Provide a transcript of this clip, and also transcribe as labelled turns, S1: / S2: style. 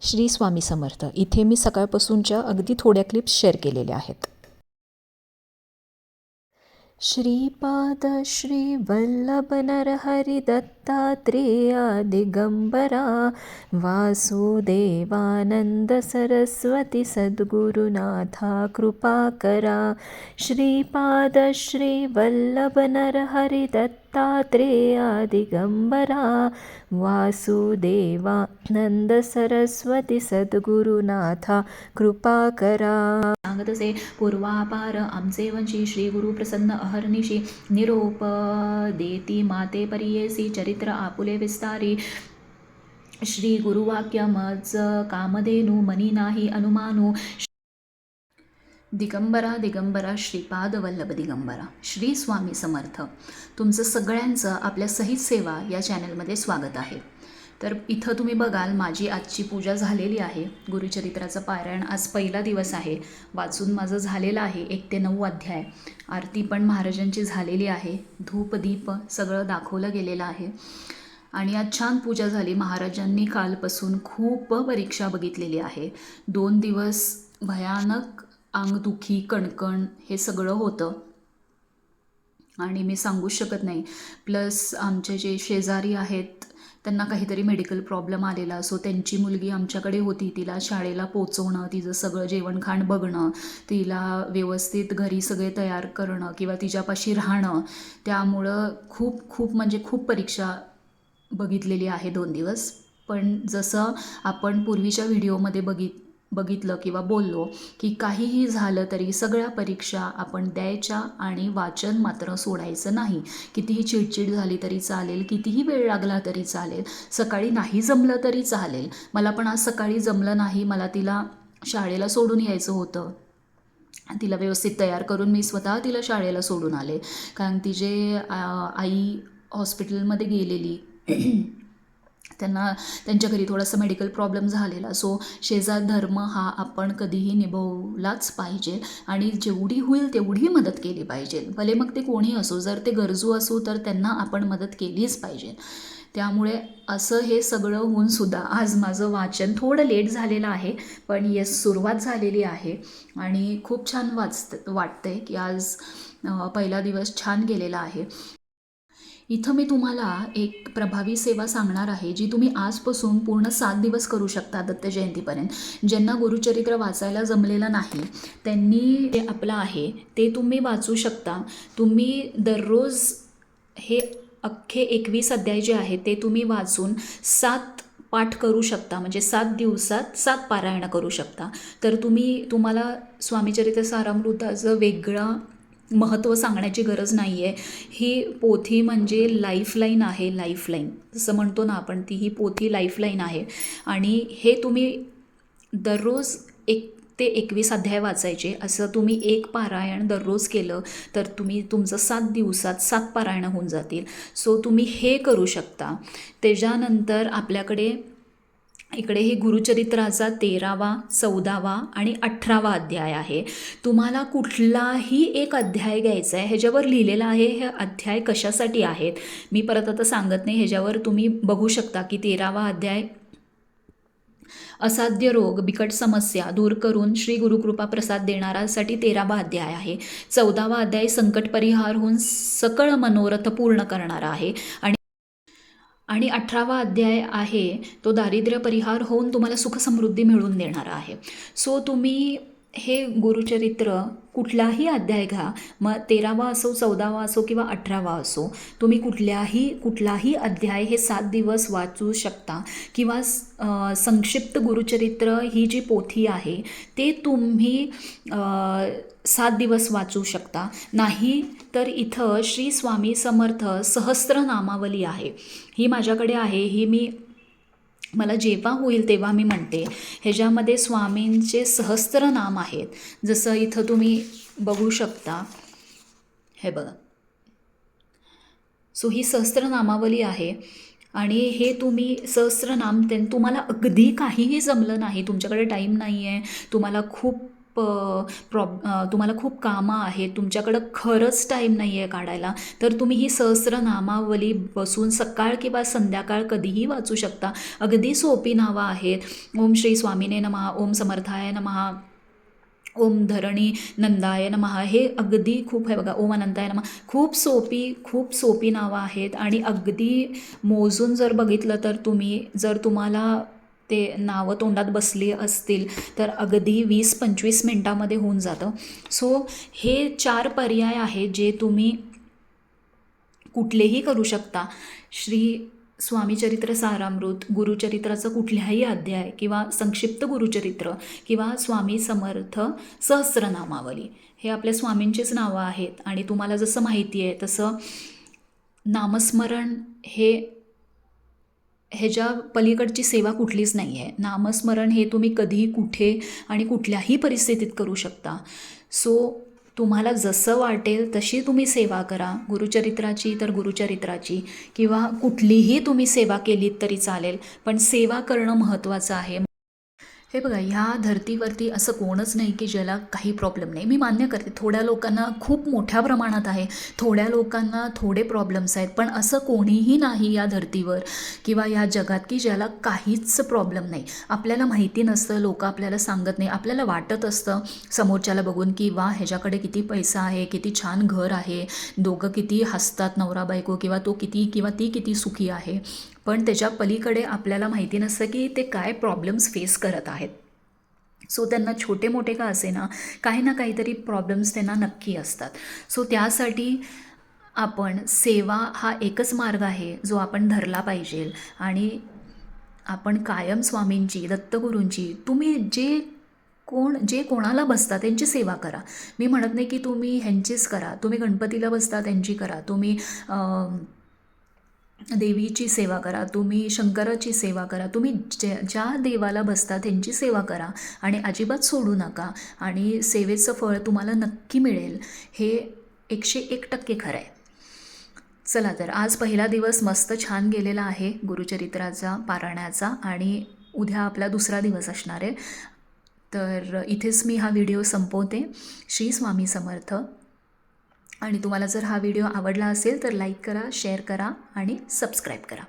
S1: श्री स्वामी समर्थ. इथे मी सकाळपासूनच्या अगदी थोड्या क्लिप्स शेअर केलेल्या आहेत. श्रीपाद श्री वल्लभ नरहरि दत्तात्रेया दिगंबरा वासुदेवानंद सरस्वती सद्गुरुनाथा कृपाकरा. श्रीपाद श्री वल्लभ नरहरि दत्तात्रेया दिगंबरा वासुदेवानंद सरस्वती सद्गुरुनाथा कृपाकरा.
S2: सांगत असे, पूर्वापार आमचे वंशी श्री गुरु प्रसन्न अहर्निशी निरोप देती माते परियेसी चरित्र आपुले विस्तारी. श्री गुरुवाक्य मज कामधेनु मनी नाही अनुमानू. दिगंबरा दिगंबरा श्रीपाद वल्लभ दिगंबरा. श्री स्वामी समर्थ. तुमचं सगळ्यांचं आपल्या सहित सेवा या चॅनलमध्ये स्वागत आहे. तर इथं तुम्ही बघाल माझी आजची पूजा झालेली आहे. गुरुचरित्राचं पारायण आज पहिला दिवस आहे. वाचून माझं झालेलं आहे 1 ते 9 अध्याय. आरती पण महाराजांची झालेली आहे. धूप दीप सगळं दाखवलं गेलेलं आहे. आणि आज छान पूजा झाली. महाराजांनी कालपासून खूप परीक्षा बघितलेली आहे. 2 दिवस भयानक अंगदुखी कणकण हे सगळं होतं आणि मी सांगू शकत नाही. प्लस आमचे जे शेजारी आहेत त्यांना काहीतरी मेडिकल प्रॉब्लेम आलेला. सो त्यांची मुलगी आमच्याकडे होती. तिला शाळेला पोचवणं, तिचं सगळं जेवणखाण बघणं, तिला व्यवस्थित घरी सगळे तयार करणं किंवा तिच्यापाशी राहणं. त्यामुळं खूप परीक्षा बघितलेली आहे 2 दिवस. पण जसं आपण पूर्वीच्या व्हिडिओमध्ये बघितलं किंवा बोललो की काहीही झालं तरी सगळ्या परीक्षा आपण द्यायच्या आणि वाचन मात्र सोडायचं नाही. कितीही चिडचिड झाली तरी चालेल, कितीही वेळ लागला तरी चालेल, सकाळी नाही जमलं तरी चालेल. मला पण आज सकाळी जमलं नाही. मला तिला शाळेला सोडून यायचं होतं. तिला व्यवस्थित तयार करून मी स्वतः तिला शाळेला सोडून आले. कारण तिचे आई हॉस्पिटलमध्ये गेलेली. त्यांच्या घरी थोडासा मेडिकल प्रॉब्लेम झालेला. सो शेजार धर्म हा आपण कधीही निभवलाच पाहिजे आणि जेवढी होईल तेवढी मदत केली पाहिजे. भले मग ते कोणी असो, जर ते गरजू असो तर त्यांना आपण मदत केलीच पाहिजे. त्यामुळे असं हे सगळं होऊन सुद्धा आज माझं वाचन थोडं लेट झालेलं आहे. पण येस, सुरुवात झालेली आहे आणि खूप छान वाटतंय की आज पहिला दिवस छान गेलेला आहे. इथं मी तुम्हाला एक प्रभावी सेवा सांगणार आहे जी तुम्ही आजपासून पूर्ण 7 दिवस करू शकता दत्त जयंतीपर्यंत. ज्यांना गुरुचरित्र वाचायला जमलेलं नाही त्यांनी जे आपलं आहे ते तुम्ही वाचू शकता. तुम्ही दररोज हे अख्खे 21 अध्याय जे आहे ते तुम्ही वाचून 7 पाठ करू शकता. म्हणजे 7 दिवसात 7 पारायण करू शकता. तर तुम्हाला स्वामीचरित्र सारामृताचं वेगळं महत्त्व सांगण्याची गरज नाही आहे. ही पोथी म्हणजे लाईफलाईन आहे. लाईफलाईन जसं म्हणतो ना आपण, ती ही पोथी लाईफलाईन आहे. आणि हे तुम्ही दररोज 1 ते 21 अध्याय वाचायचे. असं तुम्ही 1 पारायण दररोज केलं तर तुमचं 7 दिवसात 7 पारायण होऊन जातील. सो तुम्ही हे करू शकता. त्याच्यानंतर आपल्याकडे इकडे हे गुरुचरित्राचा 13वा, 14वा आणि 18वा अध्याय आहे. तुम्हाला कुठलाही एक अध्याय घ्यायचा आहे. ह्याच्यावर लिहिलेलं आहे हे अध्याय कशासाठी आहेत मी परत आता सांगत नाही. ह्याच्यावर तुम्ही बघू शकता की 13वा अध्याय असाध्य रोग बिकट समस्या दूर करून श्री गुरुकृपा प्रसाद देणारासाठी 13वा अध्याय आहे. 14वा अध्याय संकट परिहार होऊन सकळ मनोरथ पूर्ण करणारा आहे. आणि 18वा अध्याय आहे तो दारिद्र्य परिहार होऊन तुम्हाला सुखसमृद्धी मिळवून देणारा आहे. सो तुम्ही हे गुरुचरित्र कुठलाही अध्याय घ्या. मग 13वा असो, 14वा असो किंवा 18वा असो, तुम्ही कुठलाही अध्याय हे 7 दिवस वाचू शकता. किंवा संक्षिप्त गुरुचरित्र ही जी पोथी आहे ते तुम्ही 7 दिवस वाचू शकता. नाही तर इथं श्री स्वामी समर्थ सहस्त्रनामावली आहे. ही माझ्याकडे आहे. मला जेव्हा होईल तेव्हा मी म्हणते. ह्याच्यामध्ये स्वामींचे सहस्त्रनाम आहेत. जसं इथं तुम्ही बघू शकता, हे बघा. सो ही सहस्त्रनामावली आहे आणि हे तुम्ही सहस्त्रनाम तुम्हाला अगदी काहीही जमलं नाही, तुमच्याकडे टाईम नाही आहे, तुम्हाला खूप तुम्हाला खूप कामं आहेत, तुमच्याकडं खरंच टाईम नाही आहे काढायला, तर तुम्ही ही सहस्रनामावली बसून सकाळ किंवा संध्याकाळ कधीही वाचू शकता. अगदी सोपी नावं आहेत. ओम श्री स्वामिने नमः, ओम समर्थाय नमः, ओम धरणी नंदाय नमः. हे अगदी खूप आहे बघा. ओम अनंताय नमः. खूप सोपी नावं आहेत आणि अगदी मोजून जर बघितलं तर जर तुम्हाला ते नावं तोंडात बसली असतील तर अगदी 20-25 मिनटामध्ये होऊन जातं. सो हे 4 पर्याय आहेत जे तुम्ही कुठलेही करू शकता. श्री स्वामीचरित्र सारामृत, गुरुचरित्राचं कुठल्याही अध्याय किंवा संक्षिप्त गुरुचरित्र किंवा स्वामी समर्थ सहस्रनामावली, हे आपल्या स्वामींचीच नावं आहेत. आणि तुम्हाला जसं माहिती आहे तसं नामस्मरण ह्याच्या पलीकडची सेवा कुठलीच नाही आहे. नामस्मरण हे तुम्ही कधी, कुठे आणि कुठल्याही परिस्थितीत करू शकता. सो तुम्हाला जसं वाटेल तशी तुम्ही सेवा करा. गुरुचरित्राची तर गुरुचरित्राची, किंवा कुठलीही तुम्ही सेवा केलीत तरी चालेल, पण सेवा करणं महत्त्वाचं आहे. हे बघा, ह्या धर्तीवरती असं कोणच नाही की ज्याला काही प्रॉब्लेम नाही. मी मान्य करते, थोड्या लोकांना खूप मोठ्या प्रमाणात आहे, थोड्या लोकांना थोडे प्रॉब्लेम्स आहेत, पण असं कोणीही नाही या धर्तीवर किंवा या जगात की ज्याला काहीच प्रॉब्लेम नाही. आपल्याला माहिती नसतं, लोक आपल्याला सांगत नाही, आपल्याला वाटत असतं समोरच्याला बघून की वा ह्याच्याकडे किती पैसा आहे, किती छान घर आहे, दोघं किती हसतात नवरा बायको, किंवा तो किती किंवा ती किती सुखी आहे. पण त्याच्या पलीकडे आपल्याला माहिती नसतं की ते काय प्रॉब्लेम्स फेस करत आहेत. सो त्यांना छोटे मोठे का असेना, काही ना काहीतरी प्रॉब्लेम्स त्यांना नक्की असतात. सो त्यासाठी आपण सेवा हा एकच मार्ग आहे जो आपण धरला पाहिजे. आणि आपण कायम स्वामींची, दत्तगुरूंची, तुम्ही जे कोणाला बसता त्यांची सेवा करा. मी म्हणत नाही की तुम्ही ह्यांचीच करा, तुम्ही गणपतीला बसता त्यांची करा, तुम्ही देवीची सेवा करा, तुम्ही शंकराची सेवा करा, तुम्ही ज्या देवाला बसता त्यांची सेवा करा आणि अजिबात सोडू नका. आणि सेवेचं फळ तुम्हाला नक्की मिळेल, हे 101% खरं आहे. चला तर, आज पहिला दिवस मस्त छान गेलेला आहे गुरुचरित्राचा पारायणाचा, आणि उद्या आपला दुसरा दिवस असणार आहे. तर इथेच मी हा व्हिडिओ संपवते. श्री स्वामी समर्थ. आणि तुम्हाला जर हा व्हिडिओ आवडला असेल तर लाईक करा, शेअर करा आणि सबस्क्राईब करा.